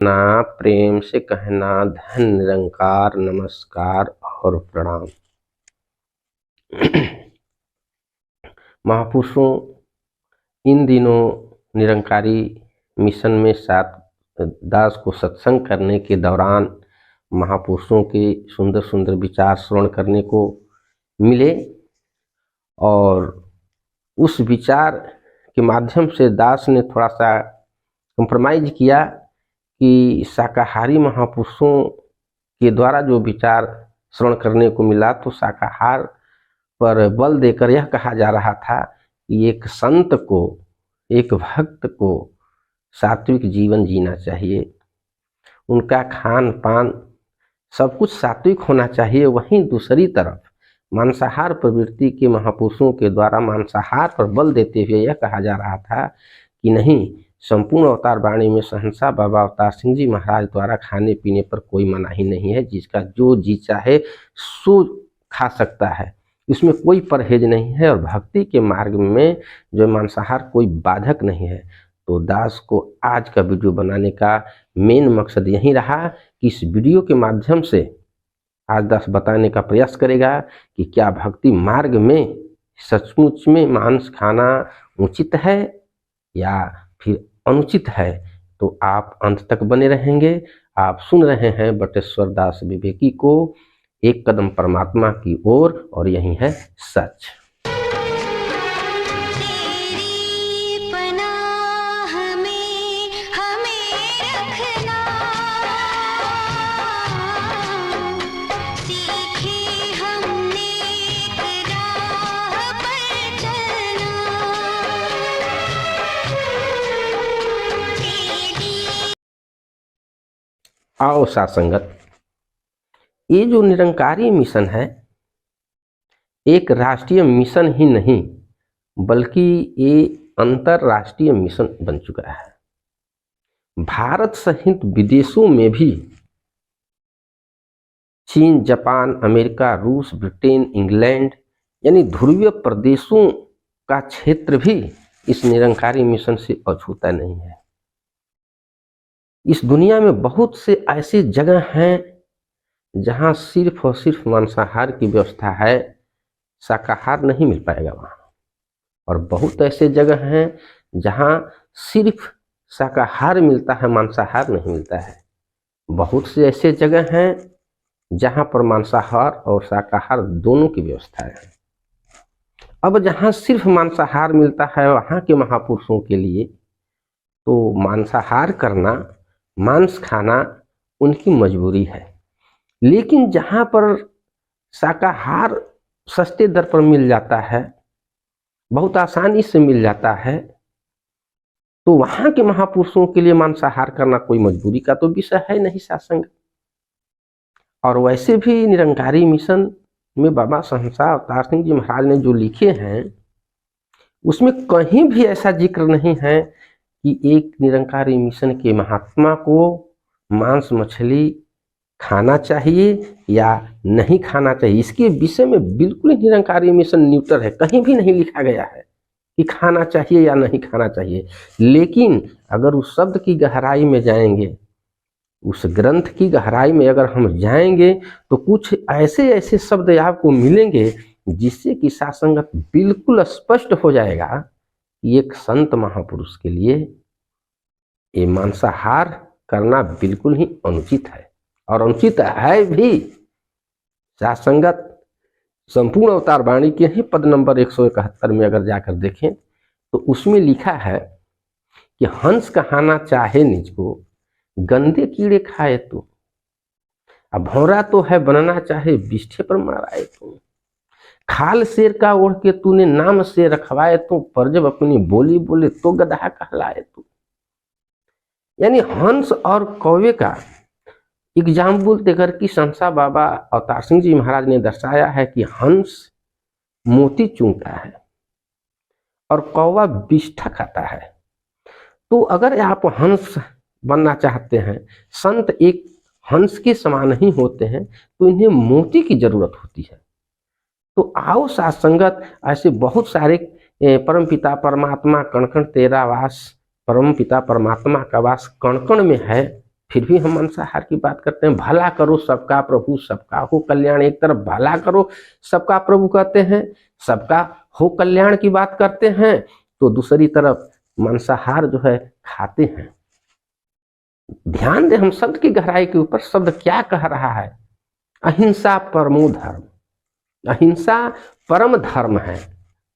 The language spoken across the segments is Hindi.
ना प्रेम से कहना धन निरंकार नमस्कार और प्रणाम। महापुरुषों, इन दिनों निरंकारी मिशन में सात दास को सत्संग करने के दौरान महापुरुषों के सुंदर सुंदर विचार श्रवण करने को मिले और उस विचार के माध्यम से दास ने थोड़ा सा कंप्रोमाइज किया कि शाकाहारी महापुरुषों के द्वारा जो विचार श्रवण करने को मिला तो शाकाहार पर बल देकर यह कहा जा रहा था कि एक संत को, एक भक्त को सात्विक जीवन जीना चाहिए, उनका खान पान सब कुछ सात्विक होना चाहिए। वहीं दूसरी तरफ मांसाहार प्रवृत्ति के महापुरुषों के द्वारा मांसाहार पर बल देते हुए यह कहा जा रहा था कि नहीं, संपूर्ण अवतार वाणी में सहंसा बाबा अवतार सिंह जी महाराज द्वारा खाने पीने पर कोई मनाही नहीं है। जिसका जो जी चाहे सो खा सकता है, इसमें कोई परहेज नहीं है और भक्ति के मार्ग में जो मांसाहार कोई बाधक नहीं है। तो दास को आज का वीडियो बनाने का मेन मकसद यही रहा कि इस वीडियो के माध्यम से आज दास बताने का प्रयास करेगा कि क्या भक्ति मार्ग में सचमुच में मांस खाना उचित है या फिर अनुचित है। तो आप अंत तक बने रहेंगे। आप सुन रहे हैं बटेश्वर दास विवेकी को, एक कदम परमात्मा की ओर, और यही है सच। आओ साथ संगत, ये जो निरंकारी मिशन है एक राष्ट्रीय मिशन ही नहीं बल्कि ये अंतरराष्ट्रीय मिशन बन चुका है। भारत सहित विदेशों में भी चीन, जापान, अमेरिका, रूस, ब्रिटेन, इंग्लैंड यानी ध्रुवीय प्रदेशों का क्षेत्र भी इस निरंकारी मिशन से अछूता नहीं है। इस दुनिया में बहुत से ऐसे जगह हैं जहां सिर्फ और सिर्फ मांसाहार की व्यवस्था है, शाकाहार नहीं मिल पाएगा वहां। और बहुत ऐसे जगह हैं जहां सिर्फ शाकाहार मिलता है, मांसाहार नहीं मिलता है। बहुत से ऐसे जगह हैं जहां पर मांसाहार और शाकाहार दोनों की व्यवस्था है। अब जहां सिर्फ मांसाहार मिलता है वहां के महापुरुषों के लिए तो मांसाहार करना, मांस खाना उनकी मजबूरी है। लेकिन जहां पर शाकाहार सस्ते दर पर मिल जाता है, बहुत आसानी से मिल जाता है, तो वहां के महापुरुषों के लिए मांसाहार करना कोई मजबूरी का तो विषय है नहीं सत्संग। और वैसे भी निरंकारी मिशन में बाबा सहंसा अवतार सिंह जी महाराज ने जो लिखे हैं उसमें कहीं भी ऐसा जिक्र नहीं है कि एक निरंकारी मिशन के महात्मा को मांस मछली खाना चाहिए या नहीं खाना चाहिए। इसके विषय में बिल्कुल निरंकारी मिशन न्यूट्रल है, कहीं भी नहीं लिखा गया है कि खाना चाहिए या नहीं खाना चाहिए। लेकिन अगर उस शब्द की गहराई में जाएंगे, उस ग्रंथ की गहराई में अगर हम जाएंगे तो कुछ ऐसे ऐसे शब्द आपको मिलेंगे जिससे कि सासंगत बिल्कुल स्पष्ट हो जाएगा कि एक संत महापुरुष के लिए ये मांसाहार करना बिल्कुल ही अनुचित है। और अनुचित है भी। सासंगत संपूर्ण अवतार वाणी के ही पद नंबर 171 में अगर जाकर देखें तो उसमें लिखा है कि हंस कहाना चाहे निज को, गंदे कीड़े खाए तो। अब भौरा तो है बनना चाहे बिष्ठे पर माराए तो। खाल शेर का ओढ़ के तूने नाम से रखवाए तो, पर जब अपनी बोली बोले तो गधा कहलाए तो। यानी हंस और कौवे का एग्जाम्पल देकर कि सहंसा बाबा अवतार सिंह जी महाराज ने दर्शाया है कि हंस मोती चूंगता है और कौवा बिष्ठा खाता है। तो अगर आप हंस बनना चाहते हैं, संत एक हंस के समान ही होते हैं, तो इन्हें मोती की जरूरत होती है। तो आओ साथ संगत, ऐसे बहुत सारे परम पिता परमात्मा कण कण तेरा वास, परम पिता परमात्मा का वास कण कण में है, फिर भी हम मांसाहार की बात करते हैं। भला करो सबका प्रभु सबका हो कल्याण, एक तरफ भला करो सबका प्रभु कहते हैं, सबका हो कल्याण की बात करते हैं, तो दूसरी तरफ मांसाहार जो है खाते हैं। ध्यान दें हम शब्द की गहराई के ऊपर, शब्द क्या कह रहा है? अहिंसा परमो धर्म, अहिंसा परम धर्म है।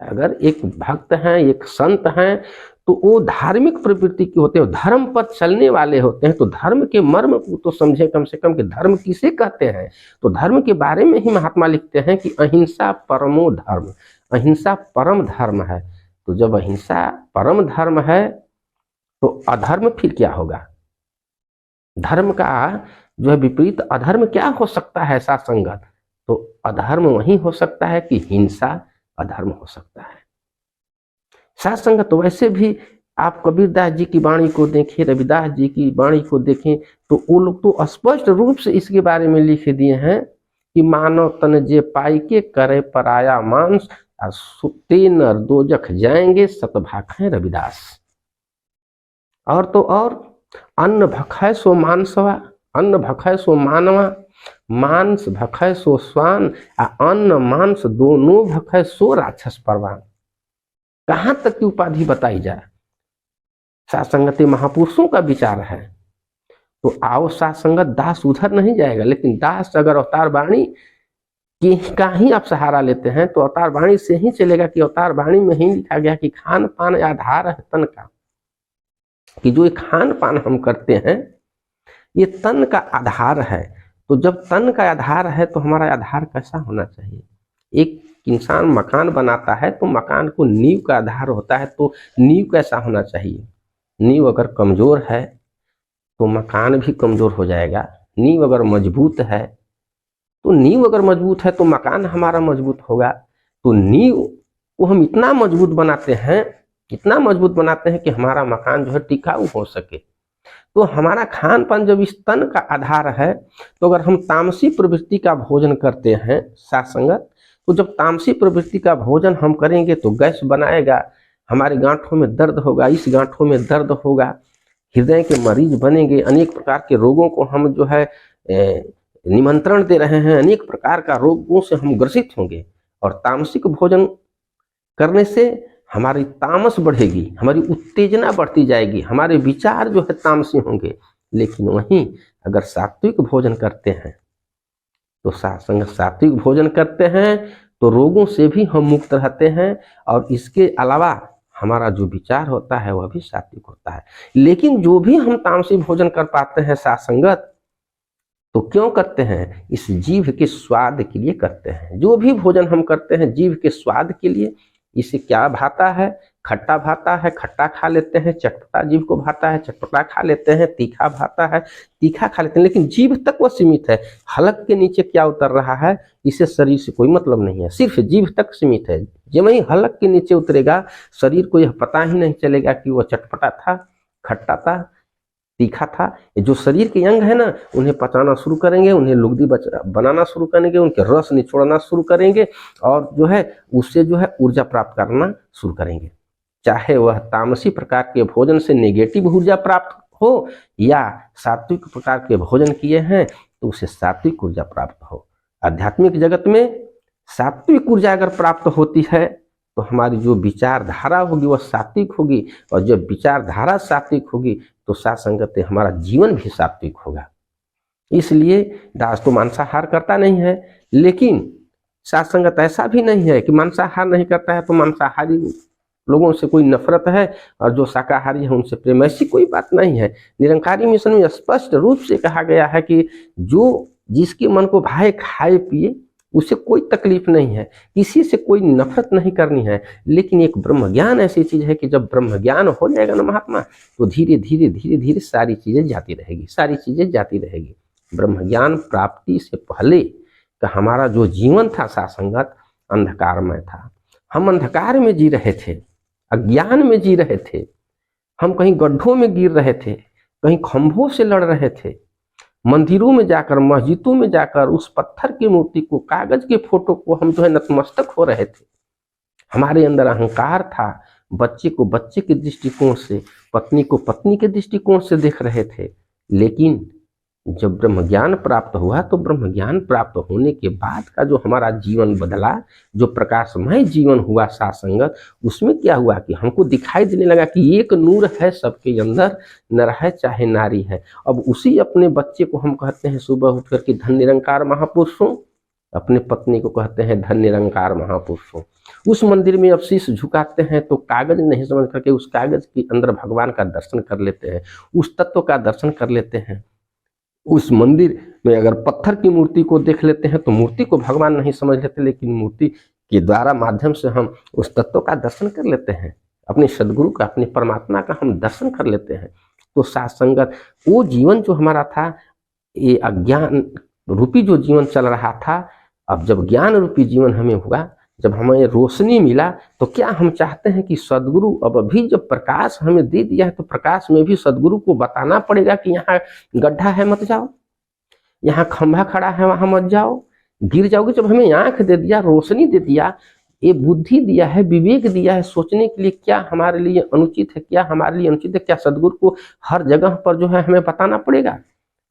अगर एक भक्त हैं, एक संत हैं, तो वो धार्मिक प्रवृत्ति के होते हैं, धर्म पर चलने वाले होते हैं, तो धर्म के मर्म को तो समझे कम से कम कि धर्म किसे कहते हैं। तो धर्म के बारे में ही महात्मा लिखते हैं कि अहिंसा परमो धर्म, अहिंसा परम धर्म है। तो जब अहिंसा परम धर्म है तो अधर्म फिर क्या होगा? धर्म का जो है विपरीत अधर्म क्या हो सकता है? साथ संगत, तो अधर्म वही हो सकता है कि हिंसा अधर्म हो सकता है। साथ संगत वैसे भी आप कबीरदास जी की वाणी को देखें, रविदास जी की वाणी को देखें, तो वो लोग तो स्पष्ट रूप से इसके बारे में लिख दिए हैं कि मानव तन जे पाई के करे पराया मांस, ते नर दोजख जाएंगे सतभाखें रविदास। और तो और अन्न भखै सो मानसवा, अन्न भखै सो मानवा, मांस भखै सो स्वान, अन्न मांस दोनों भखै सो राक्षस परवान। कहां तक की उपाधि बताई जाए? सासंगति महापुरुषों का विचार है। तो आओ सासंगत, दास उधर नहीं जाएगा, लेकिन दास अगर अवतार वाणी का ही आप सहारा लेते हैं तो अवतार वाणी से ही चलेगा, कि अवतार वाणी में ही लिखा गया कि खान पान आधार है तन का, कि जो खान पान हम करते हैं ये तन का आधार है। तो जब तन का आधार है तो हमारा आधार कैसा होना चाहिए? एक इंसान मकान बनाता है तो मकान को नींव का आधार होता है, तो नींव कैसा होना चाहिए? नींव अगर कमजोर है तो मकान भी कमजोर हो जाएगा। नींव अगर मजबूत है तो नींव अगर मजबूत है तो मकान हमारा मजबूत होगा। तो नींव को हम इतना मजबूत बनाते हैं, इतना मजबूत बनाते हैं कि हमारा मकान जो है टिकाऊ हो सके। तो हमारा खान पान जब इस तन का आधार है, तो अगर हम तामसी प्रवृत्ति का भोजन करते हैं साथ संगत, तो जब तामसी प्रवृत्ति का भोजन हम करेंगे तो गैस बनाएगा, हमारे गांठों में दर्द होगा, इस गांठों में दर्द होगा, हृदय के मरीज बनेंगे, अनेक प्रकार के रोगों को हम जो है निमंत्रण दे रहे हैं, अनेक प्रकार का रोगों से हम ग्रसित होंगे। और तामसिक भोजन करने से हमारी तामस बढ़ेगी, हमारी उत्तेजना बढ़ती जाएगी, हमारे विचार जो है तामसी होंगे। लेकिन वहीं अगर सात्विक भोजन करते हैं तो सात्विक भोजन करते हैं तो रोगों से भी हम मुक्त रहते हैं, और इसके अलावा हमारा जो विचार होता है वह भी सात्विक होता है। लेकिन जो भी हम तामसी भोजन कर पाते हैं साथ संगत, तो क्यों करते हैं? इस जीभ के स्वाद के लिए करते हैं। जो भी भोजन हम करते हैं जीभ के स्वाद के लिए। इसे क्या भाता है? खट्टा भाता है, खट्टा खा लेते हैं, चटपटा जीभ को भाता है, चटपटा खा लेते हैं, तीखा भाता है, तीखा खा लेते हैं, लेकिन जीभ तक वह सीमित है। हलक के नीचे क्या उतर रहा है इसे शरीर से कोई मतलब नहीं है, सिर्फ जीभ तक सीमित है। जब वही हलक के नीचे उतरेगा शरीर को यह पता ही नहीं चलेगा कि वह चटपटा था, खट्टा था, तीखा था। जो शरीर के अंग है ना, उन्हें पचाना शुरू करेंगे, उन्हें लुगदी बनाना शुरू करेंगे, उनके रस निचोड़ना शुरू करेंगे, और जो है उससे जो है ऊर्जा प्राप्त करना शुरू करेंगे। चाहे वह तामसी प्रकार के भोजन से नेगेटिव ऊर्जा प्राप्त हो या सात्विक प्रकार के भोजन किए हैं तो उसे सात्विक ऊर्जा प्राप्त हो। आध्यात्मिक जगत में सात्विक ऊर्जा अगर प्राप्त होती है तो हमारी जो विचारधारा होगी वह सात्विक होगी, और जब विचारधारा सात्विक होगी तो साथ संगत हमारा जीवन भी सात्विक होगा। इसलिए दास तो मांसाहार करता नहीं है, लेकिन साथ संगत ऐसा भी नहीं है कि मांसाहार नहीं करता है तो मांसाहारी लोगों से कोई नफरत है और जो शाकाहारी है उनसे प्रेम, ऐसी कोई बात नहीं है। निरंकारी मिशन में स्पष्ट रूप से कहा गया है कि जो जिसके मन को भाए खाए पिए, उसे कोई तकलीफ नहीं है, किसी से कोई नफरत नहीं करनी है। लेकिन एक ब्रह्म ज्ञान ऐसी चीज है कि जब ब्रह्म ज्ञान हो जाएगा ना महात्मा, तो धीरे धीरे धीरे धीरे सारी चीजें जाती रहेगी, सारी चीजें जाती रहेगी। ब्रह्म ज्ञान प्राप्ति से पहले का हमारा जो जीवन था सासंगत अंधकारमय था। हम अंधकार में जी रहे थे, अज्ञान में जी रहे थे, हम कहीं गड्ढों में गिर रहे थे, कहीं खंभों से लड़ रहे थे, मंदिरों में जाकर, मस्जिदों में जाकर उस पत्थर की मूर्ति को, कागज के फोटो को हम जो है नतमस्तक हो रहे थे। हमारे अंदर अहंकार था, बच्चे को बच्चे के दृष्टिकोण से, पत्नी को पत्नी के दृष्टिकोण से देख रहे थे, लेकिन जब ब्रह्म ज्ञान प्राप्त हुआ तो ब्रह्म ज्ञान प्राप्त होने के बाद का जो हमारा जीवन बदला, जो प्रकाशमय जीवन हुआ साथ संगत, उसमें क्या हुआ कि हमको दिखाई देने लगा कि एक नूर है सबके अंदर, नर है चाहे नारी है। अब उसी अपने बच्चे को हम कहते हैं सुबह उठ करके धन निरंकार महापुरुष हो, अपने पत्नी को कहते हैं धन निरंकार महापुरुष हो। उस मंदिर में अब शीश झुकाते हैं तो कागज नहीं समझ करके उस कागज के अंदर भगवान का दर्शन कर लेते हैं, उस तत्व का दर्शन कर लेते हैं। उस मंदिर में अगर पत्थर की मूर्ति को देख लेते हैं तो मूर्ति को भगवान नहीं समझ लेते, लेकिन मूर्ति के द्वारा माध्यम से हम उस तत्व का दर्शन कर लेते हैं, अपने सदगुरु का, अपने परमात्मा का हम दर्शन कर लेते हैं। तो साथ संगत वो जीवन जो हमारा था, ये अज्ञान रूपी जो जीवन चल रहा था, अब जब ज्ञान रूपी जीवन हमें हुआ, जब हमें रोशनी मिला, तो क्या हम चाहते हैं कि सदगुरु अब अभी जब प्रकाश हमें दे दिया है तो प्रकाश में भी सदगुरु को बताना पड़ेगा कि यहाँ गड्ढा है मत जाओ, यहाँ खंभा खड़ा है वहां मत जाओ, गिर जाओगे। जब हमें आंख दे दिया, रोशनी दे दिया, ये बुद्धि दिया है, विवेक दिया है सोचने के लिए क्या हमारे लिए अनुचित है, क्या हमारे लिए अनुचित है, क्या सदगुरु को हर जगह पर जो है हमें बताना पड़ेगा।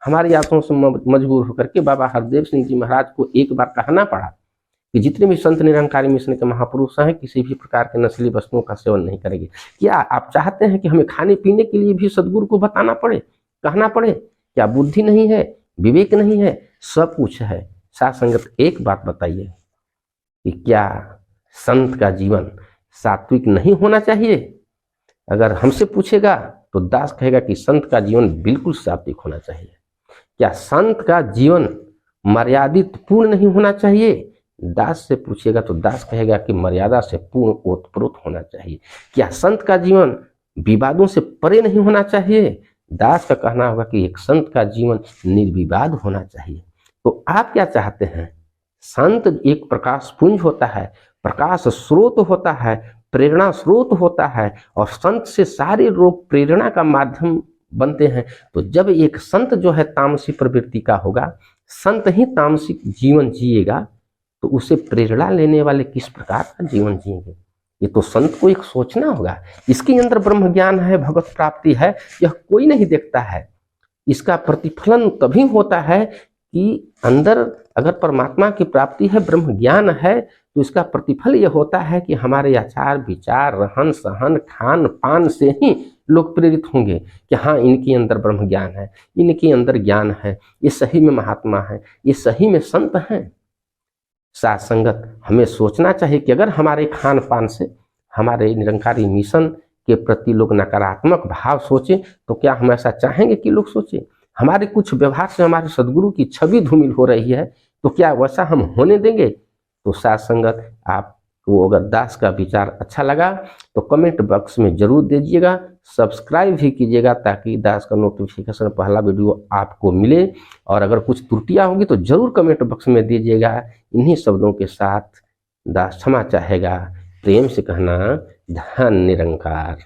हमारी आंखों से मजबूर होकर के बाबा हरदेव सिंह जी महाराज को एक बार कहना पड़ा कि जितने भी संत निरंकारी मिशन के महापुरुष हैं किसी भी प्रकार के नस्ली वस्तुओं का सेवन नहीं करेंगे। क्या आप चाहते हैं कि हमें खाने पीने के लिए भी सदगुरु को बताना पड़े, कहना पड़े? क्या बुद्धि नहीं है, विवेक नहीं है? सब कुछ है। साथ संगत एक बात बताइए कि क्या संत का जीवन सात्विक नहीं होना चाहिए? अगर हमसे पूछेगा तो दास कहेगा कि संत का जीवन बिल्कुल सात्विक होना चाहिए। क्या संत का जीवन मर्यादित पूर्ण नहीं होना चाहिए? दास से पूछेगा तो दास कहेगा कि मर्यादा से पूर्ण ओतप्रोत होना चाहिए। क्या संत का जीवन विवादों से परे नहीं होना चाहिए? दास का कहना होगा कि एक संत का जीवन निर्विवाद होना चाहिए। तो आप क्या चाहते हैं? संत एक प्रकाश पुंज होता है, प्रकाश स्रोत होता है, प्रेरणा स्रोत होता है, और संत से सारे लोग प्रेरणा का माध्यम बनते हैं। तो जब एक संत जो है तामसी प्रवृत्ति का होगा, संत ही तामसिक जीवन जिएगा, तो उसे प्रेरणा लेने वाले किस प्रकार का जीवन जिएंगे? ये तो संत को एक सोचना होगा। इसके अंदर ब्रह्म ज्ञान है, भगवत प्राप्ति है, यह कोई नहीं देखता है। इसका प्रतिफलन तभी होता है कि अंदर अगर परमात्मा की प्राप्ति है, ब्रह्म ज्ञान है, तो इसका प्रतिफल यह होता है कि हमारे आचार विचार, रहन सहन, खान पान से ही लोग प्रेरित होंगे कि हाँ इनके अंदर ब्रह्म ज्ञान है, इनके अंदर ज्ञान है, ये सही में महात्मा है, ये सही में संत हैं। साथ संगत हमें सोचना चाहिए कि अगर हमारे खान पान से हमारे निरंकारी मिशन के प्रति लोग नकारात्मक भाव सोचें तो क्या हम ऐसा चाहेंगे कि लोग सोचें? हमारे कुछ व्यवहार से हमारे सदगुरु की छवि धूमिल हो रही है, तो क्या वैसा हम होने देंगे? तो साथ संगत आपको अगर दास का विचार अच्छा लगा तो कमेंट बॉक्स में जरूर दीजिएगा, सब्सक्राइब भी कीजिएगा ताकि दास का नोटिफिकेशन पहला वीडियो आपको मिले। और अगर कुछ त्रुटियां होंगी तो जरूर कमेंट बॉक्स में दीजिएगा। इन्हीं शब्दों के साथ दास क्षमा चाहेगा। प्रेम से कहना धन निरंकार।